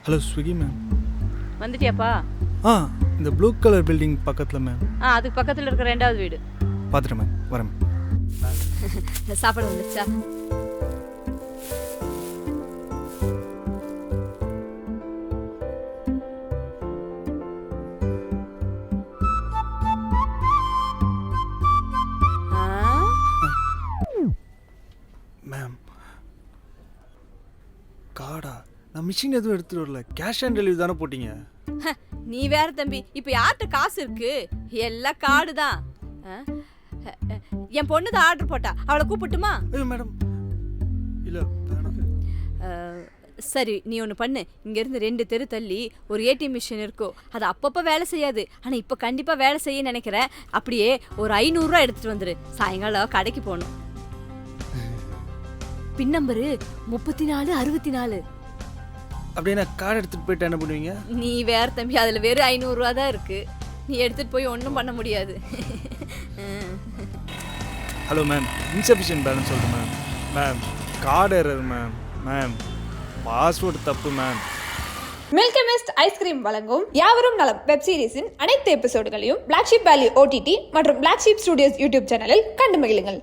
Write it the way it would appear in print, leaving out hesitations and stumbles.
Hello Swiggy ma'am. வந்துட்டியாப்பா? இந்த blue colour building பக்கத்தில் மேம். அதுக்கு பக்கத்தில் இருக்கிற 2வது வீடு. பார்த்துட்டேன் மேம், வரேன். சாப்பாடு வந்துச்சா? மேம் கார்டா? நான் மிஷின் எதுவும் எடுத்துகிட்டு வரல, கேஷ் ஆன் டெலிவரி தானே போட்டீங்க? நீ வேற தம்பி, இப்போ யார்கிட்ட காசு இருக்கு? எல்லாம் கார்டு தான். என் பொண்ணு தான் ஆர்டர் போட்டா, அவளை கூப்பிட்டுமா? ஐயோ மேடம், இல்லை வேணாம். சரி, நீ ஒன்று பண்ணு. இங்கேருந்து 2 தெரு தள்ளி ஒரு ஏடிஎம் மிஷின் இருக்கும். அது அப்பப்போ வேலை செய்யாது, ஆனால் இப்போ கண்டிப்பாக வேலை செய்ய நினைக்கிறேன். அப்படியே ஒரு 500 ரூபா எடுத்துகிட்டு வந்துரு. சாயங்காலம் கடைக்கு போகணும். பின் நம்பரு 3464. அப்படியே நான் கார்டு எடுத்துகிட்டு போயிட்டு என்ன பண்ணுவீங்க? நீ வேற தம்பி, அதில் வெறும் 500 ரூபா தான் இருக்கு. நீ எடுத்துகிட்டு போய் ஒன்றும் பண்ண முடியாது. ஹலோ மேம், இன்சஃபிஷியன்ட் பேலன்ஸ் சொல்லுங்கள் ma'am. Ma'am card error ma'am. Ma'am password தப்பு மேம். மில்கி மிஸ்ட் ஐஸ்கிரீம் வழங்கும் யாவரும் நலம் வெப் சீரிஸின் அனைத்து எபிசோடுகளையும் பிளாக் ஷீப் வேலி OTT மற்றும் பிளாக் ஷீப் ஸ்டுடியோஸ் யூடியூப் சேனலில் கண்டு மகிழுங்கள்.